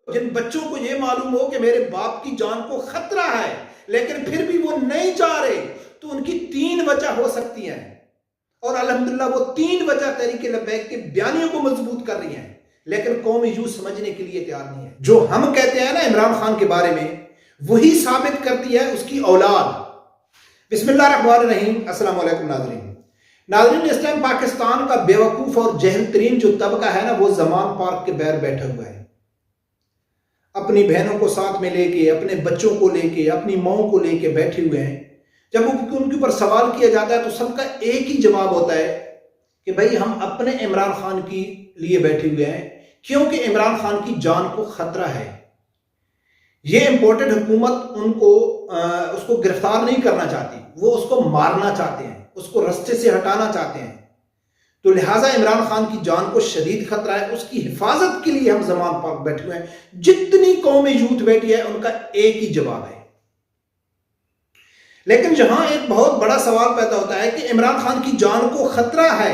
جن بچوں کو یہ معلوم ہو کہ میرے باپ کی جان کو خطرہ ہے لیکن پھر بھی وہ نہیں جا رہے، تو ان کی 3 وجہ ہو سکتی ہیں، اور الحمدللہ وہ 3 وجہ تحریک لبیک کے بیانیوں کو مضبوط کر رہی ہیں، لیکن قوم یوں سمجھنے کے لیے تیار نہیں ہے۔ جو ہم کہتے ہیں نا عمران خان کے بارے میں، وہی ثابت کرتی ہے اس کی اولاد۔ بسم اللہ الرحمن الرحیم۔ السلام علیکم ناظرین، اس ٹائم پاکستان کا بیوقوف اور جہل ترین جو طبقہ ہے نا، وہ زمان پارک کے بیر بیٹھا ہوا ہے، اپنی بہنوں کو ساتھ میں لے کے، اپنے بچوں کو لے کے، اپنی ماؤں کو لے کے بیٹھے ہوئے ہیں۔ جب ان کے اوپر سوال کیا جاتا ہے تو سب کا ایک ہی جواب ہوتا ہے کہ بھائی ہم اپنے عمران خان کے لیے بیٹھے ہوئے ہیں، کیونکہ عمران خان کی جان کو خطرہ ہے۔ یہ امپورٹڈ حکومت اس کو گرفتار نہیں کرنا چاہتی، وہ اس کو مارنا چاہتے ہیں، اس کو رستے سے ہٹانا چاہتے ہیں، تو لہٰذا عمران خان کی جان کو شدید خطرہ ہے۔ اس کی حفاظت کے لیے ہم زمان پاک بیٹھے ہوئے ہیں۔ جتنی قوم یوتھ بیٹھی ہے ان کا ایک ہی جواب ہے۔ لیکن جہاں ایک بہت بڑا سوال پیدا ہوتا ہے کہ عمران خان کی جان کو خطرہ ہے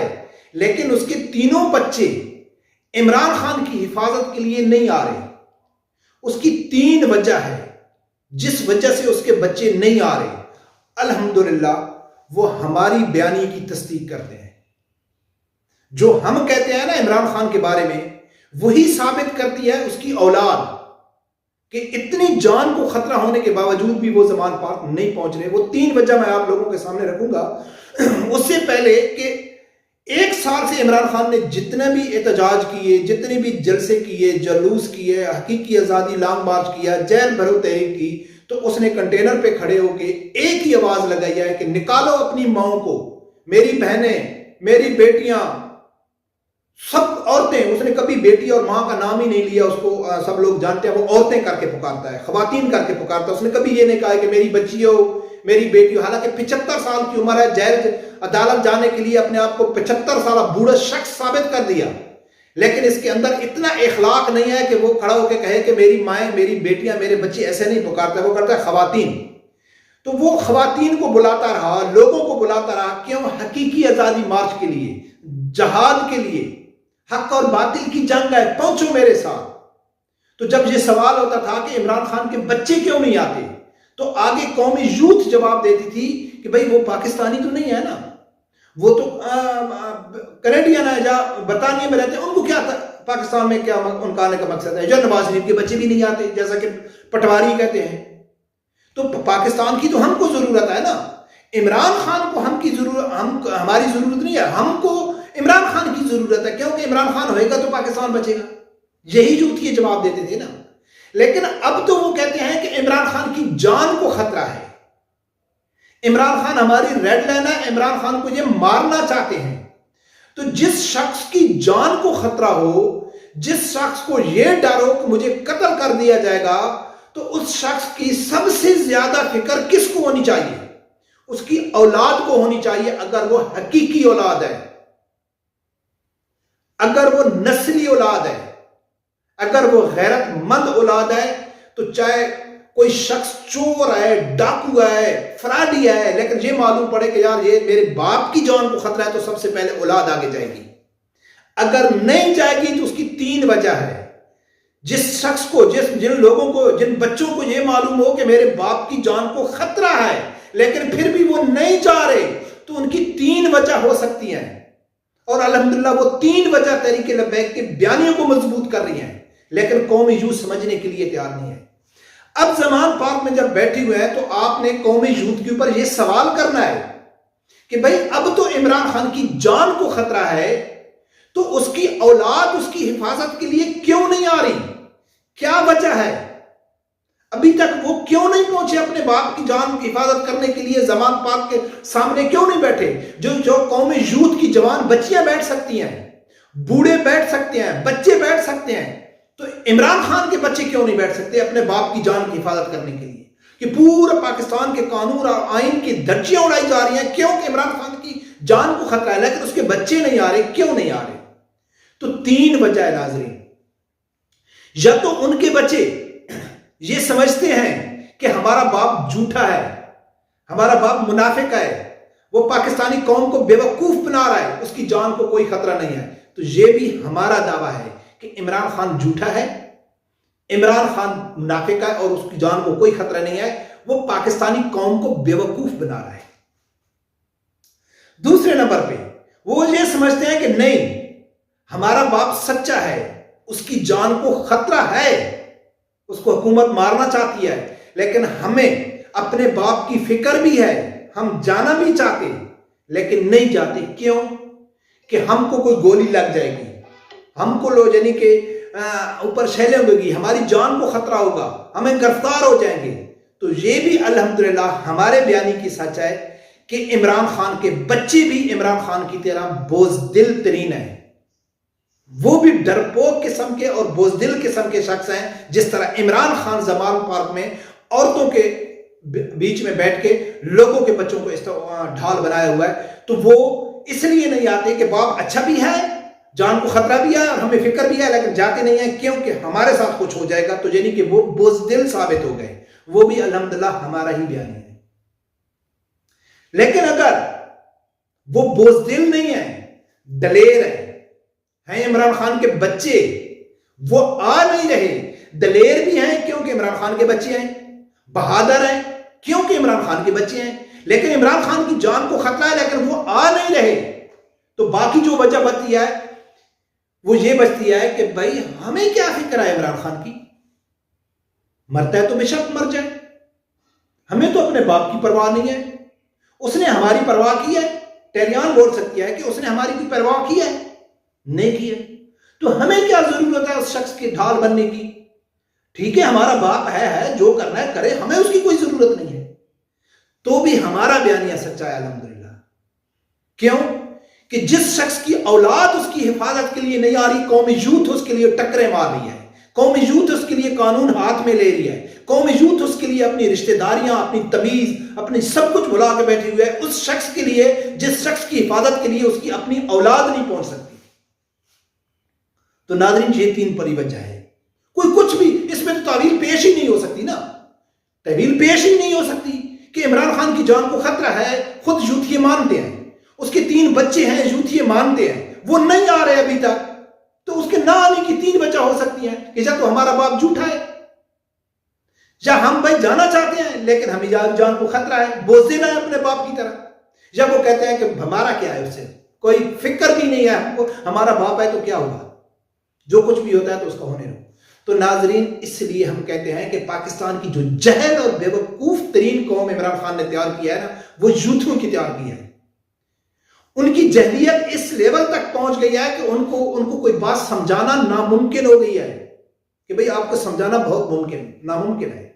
لیکن اس کے تینوں بچے عمران خان کی حفاظت کے لیے نہیں آ رہے، اس کی 3 وجہ ہے جس وجہ سے اس کے بچے نہیں آ رہے۔ الحمدللہ وہ ہماری بیانی کی تصدیق کرتے ہیں۔ جو ہم کہتے ہیں نا عمران خان کے بارے میں، وہی ثابت کرتی ہے اس کی اولاد کہ اتنی جان کو خطرہ ہونے کے باوجود بھی وہ زمان پاک نہیں پہنچ رہے۔ وہ 3 وجہ میں آپ لوگوں کے سامنے رکھوں گا۔ اس سے پہلے کہ 1 سال سے عمران خان نے جتنے بھی احتجاج کیے، جتنے بھی جلسے کیے، جلوس کیے، حقیقی آزادی لانگ مارچ کیا، جیل بھرو تحریک کی، تو اس نے کنٹینر پہ کھڑے ہو کے ایک ہی آواز لگائی ہے کہ نکالو اپنی ماؤں کو، میری بہنیں، میری بیٹیاں، سب عورتیں۔ اس نے کبھی بیٹی اور ماں کا نام ہی نہیں لیا، اس کو سب لوگ جانتے ہیں، وہ عورتیں کر کے پکارتا ہے، خواتین کر کے پکارتا ہے۔ اس نے کبھی یہ نہیں کہا کہ میری بچی ہو، میری بیٹی ہو، حالانکہ 75 سال کی عمر ہے، جیل عدالت جانے کے لیے اپنے آپ کو 75 سالہ بوڑھا شخص ثابت کر دیا، لیکن اس کے اندر اتنا اخلاق نہیں ہے کہ وہ کھڑا ہو کے کہے کہ میری مائیں، میری بیٹیاں، میرے بچے، ایسے نہیں پکارتا، وہ کرتا ہے خواتین۔ تو وہ خواتین کو بلاتا رہا، لوگوں کو بلاتا رہا، کیوں؟ حقیقی آزادی مارچ کے لیے، جہاد کے لیے، حق اور باطل کی جنگ ہے، پہنچو میرے ساتھ۔ تو جب یہ سوال ہوتا تھا کہ عمران خان کے بچے کیوں نہیں آتے، تو آگے قومی یوتھ جواب دیتی تھی کہ بھائی وہ پاکستانی تو نہیں ہے نا، وہ تو کینیڈین ہے یا برطانیہ میں رہتے ہیں، ان کو کیا پاکستان میں کیا ان کا آنے کا مقصد ہے؟ جو نواز شریف کے بچے بھی نہیں آتے، جیسا کہ پٹواری کہتے ہیں۔ تو پاکستان کی تو ہم کو ضرورت ہے نا، عمران خان کو ہماری ضرورت نہیں ہے، ہم کو عمران خان کی ضرورت ہے، کیونکہ عمران خان ہوئے گا تو پاکستان بچے گا۔ یہی یوتھ یہ جواب دیتے تھے نا۔ لیکن اب تو وہ کہتے ہیں کہ عمران خان کی جان کو خطرہ ہے، عمران خان ہماری ریڈ لائن ہے، عمران خان کو یہ مارنا چاہتے ہیں۔ تو جس شخص کی جان کو خطرہ ہو، جس شخص کو یہ ڈر ہو کہ مجھے قتل کر دیا جائے گا، تو اس شخص کی سب سے زیادہ فکر کس کو ہونی چاہیے؟ اس کی اولاد کو ہونی چاہیے، اگر وہ حقیقی اولاد ہے، اگر وہ نسلی اولاد ہے، اگر وہ غیرت مند اولاد ہے، تو چاہے کوئی شخص چور ہے، ڈاکو ہے، فراڈی ہے، لیکن یہ معلوم پڑے کہ یار یہ میرے باپ کی جان کو خطرہ ہے، تو سب سے پہلے اولاد آگے جائے گی۔ اگر نہیں جائے گی تو اس کی 3 وجہ ہے۔ جس شخص کو، جن لوگوں کو، جن بچوں کو یہ معلوم ہو کہ میرے باپ کی جان کو خطرہ ہے لیکن پھر بھی وہ نہیں جا رہے، تو ان کی 3 وجہ ہو سکتی ہیں، اور الحمدللہ وہ 3 وجہ تحریک لبیک کے بیانیوں کو مضبوط کر رہی ہیں، لیکن قوم یوتھ سمجھنے کے لیے تیار نہیں ہے۔ اب زمان پاک میں جب بیٹھے ہوئے ہیں تو آپ نے قومی یوتھ کے اوپر یہ سوال کرنا ہے کہ بھئی اب تو عمران خان کی جان کو خطرہ ہے، تو اس کی اولاد اس کی حفاظت کے لیے کیوں نہیں آ رہی؟ کیا وجہ ہے؟ ابھی تک وہ کیوں نہیں پہنچے اپنے باپ کی جان کی حفاظت کرنے کے لیے؟ زمان پاک کے سامنے کیوں نہیں بیٹھے؟ جو قومی یوتھ کی جوان بچیاں بیٹھ سکتی ہیں، بوڑھے بیٹھ سکتے ہیں، بچے بیٹھ سکتے ہیں، تو عمران خان کے بچے کیوں نہیں بیٹھ سکتے اپنے باپ کی جان کی حفاظت کرنے کے لیے؟ کہ پورے پاکستان کے قانون اور آئین کی دھجیاں اڑائی جا رہی ہیں کیونکہ عمران خان کی جان کو خطرہ ہے، لیکن اس کے بچے نہیں آ رہے، کیوں نہیں آ رہے؟ تو 3 وجہ ہے ناظرین۔ یا تو ان کے بچے یہ سمجھتے ہیں کہ ہمارا باپ جھوٹا ہے، ہمارا باپ منافق ہے، وہ پاکستانی قوم کو بیوقوف بنا رہا ہے، اس کی جان کو کوئی خطرہ نہیں ہے۔ تو یہ بھی ہمارا دعویٰ ہے کہ عمران خان جھوٹا ہے، عمران خان منافق ہے اور اس کی جان کو کوئی خطرہ نہیں ہے، وہ پاکستانی قوم کو بیوقوف بنا رہا ہے۔ دوسرے نمبر پہ وہ یہ سمجھتے ہیں کہ نہیں، ہمارا باپ سچا ہے، اس کی جان کو خطرہ ہے، اس کو حکومت مارنا چاہتی ہے، لیکن ہمیں اپنے باپ کی فکر بھی ہے، ہم جانا بھی چاہتے لیکن نہیں جاتے۔ کیوں؟ کہ ہم کو کوئی گولی لگ جائے گی، ہم کو لو یعنی کہ اوپر شیلیں ہوگی، ہماری جان کو خطرہ ہوگا، ہمیں گرفتار ہو جائیں گے۔ تو یہ بھی الحمدللہ ہمارے بیانی کی سچ ہے کہ عمران خان کے بچے بھی عمران خان کی طرح بزدل ترین ہیں، وہ بھی ڈرپوک قسم کے اور بزدل قسم کے شخص ہیں۔ جس طرح عمران خان زمان پارک میں عورتوں کے بیچ میں بیٹھ کے لوگوں کے بچوں کو ڈھال بنایا ہوا ہے، تو وہ اس لیے نہیں آتے کہ باپ اچھا بھی ہے، جان کو خطرہ بھی ہے اور ہمیں فکر بھی ہے، لیکن جاتے نہیں ہیں کیونکہ ہمارے ساتھ کچھ ہو جائے گا، تو یعنی کہ وہ بزدل ثابت ہو گئے۔ وہ بھی الحمدللہ ہمارا ہی بیان ہے۔ لیکن اگر وہ بزدل نہیں ہے، دلیر ہیں عمران خان کے بچے، وہ آ نہیں رہے، دلیر بھی ہیں کیونکہ عمران خان کے بچے ہیں، بہادر ہیں کیونکہ عمران خان کے بچے ہیں، لیکن عمران خان کی جان کو خطرہ ہے لیکن وہ آ نہیں رہے، تو باقی جو وجہ بچتی ہے وہ یہ بچتی ہے کہ بھائی ہمیں کیا فکر ہے عمران خان کی، مرتا ہے تو بے شک مر جائے، ہمیں تو اپنے باپ کی پرواہ نہیں ہے، اس نے ہماری پرواہ کی ہے؟ ٹیلیان بول سکتی ہے کہ اس نے ہماری کی پرواہ کی ہے؟ نہیں کی ہے، تو ہمیں کیا ضرورت ہے اس شخص کے ڈھال بننے کی؟ ٹھیک ہے ہمارا باپ ہے، جو کرنا ہے کرے، ہمیں اس کی کوئی ضرورت نہیں ہے۔ تو بھی ہمارا بیانیہ سچا ہے الحمدللہ۔ کیوں؟ کہ جس شخص کی اولاد اس کی حفاظت کے لیے نہیں آ رہی، قومی یوتھ اس کے لیے ٹکریں مار رہی ہے، قومی یوتھ اس کے لیے قانون ہاتھ میں لے رہی ہے، قومی یوتھ اس کے لیے اپنی رشتہ داریاں، اپنی تمیز، اپنی سب کچھ بھلا کے بیٹھی ہوئی ہے اس شخص کے لیے جس شخص کی حفاظت کے لیے اس کی اپنی اولاد نہیں پہنچ سکتی۔ تو ناظرین یہ تین پری وجہ ہے، کوئی کچھ بھی اس میں تو تعویل پیش ہی نہیں ہو سکتی نا، تعویل پیش ہی نہیں ہو سکتی کہ عمران خان کی جان کو خطرہ ہے، خود یوتھیے مانتے ہیں، اس کے 3 بچے ہیں یوتھیے مانتے ہیں، وہ نہیں آ رہے ابھی تک، تو اس کے نہ آنے کی 3 وجہ ہو سکتی ہیں کہ یا تو ہمارا باپ جھوٹا ہے، یا ہم بھائی جانا چاہتے ہیں لیکن ہمیں جان کو خطرہ ہے، بزدل ہیں اپنے باپ کی طرح، یا وہ کہتے ہیں کہ ہمارا کیا ہے، اس سے کوئی فکر بھی نہیں ہے ہم کو، ہمارا باپ ہے تو کیا ہوگا، جو کچھ بھی ہوتا ہے تو اس کا ہونے رہو۔ تو ناظرین اس لیے ہم کہتے ہیں کہ پاکستان کی جو جہل اور بے وقوف ترین قوم عمران خان نے تیار کیا ہے نا، وہ یوتھوں کی تیار کی ہے۔ ان کی جہلیت اس لیول تک پہنچ گئی ہے کہ ان کو کوئی بات سمجھانا ناممکن ہو گئی ہے، کہ بھئی آپ کو سمجھانا بہت ناممکن ہے۔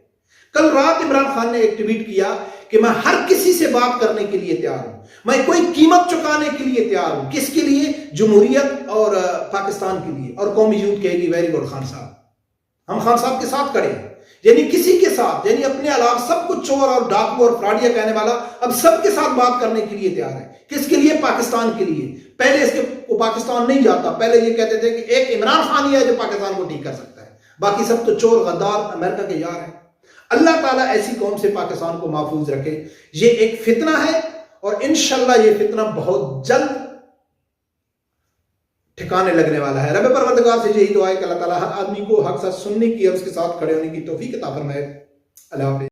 کل رات عمران خان نے ایک ٹویٹ کیا کہ میں ہر کسی سے بات کرنے کے لیے تیار ہوں، میں کوئی قیمت چکانے کے لیے تیار ہوں۔ کس کے لیے؟ جمہوریت اور پاکستان کے لیے۔ اور قومی یوتھ کہے گی ویری گڈ خان صاحب، ہم خان صاحب کے ساتھ کھڑے ہیں، یعنی کسی کے ساتھ، یعنی اپنے علاوہ سب کچھ چور اور ڈاکو اور فراڈیا کہنے والا اب سب کے ساتھ بات کرنے کے لیے تیار ہے۔ کس کے لیے؟ پاکستان کے لیے۔ پہلے اس کے پاکستان نہیں جاتا، پہلے یہ کہتے تھے کہ ایک عمران خان ہی ہے جو پاکستان کو ٹھیک کر سکتا ہے، باقی سب تو چور، غدار، امریکہ کے یار ہیں۔ اللہ تعالیٰ ایسی قوم سے پاکستان کو محفوظ رکھے۔ یہ ایک فتنہ ہے اور انشاءاللہ یہ فتنہ بہت جلد ٹھکانے لگنے والا ہے۔ رب پروردگار سے یہی دعا ہے کہ اللہ تعالیٰ ہر آدمی کو حق ساتھ سننے کی اور اس کے ساتھ کھڑے ہونے کی توفیق عطا فرمائے۔ اللہ حافظ۔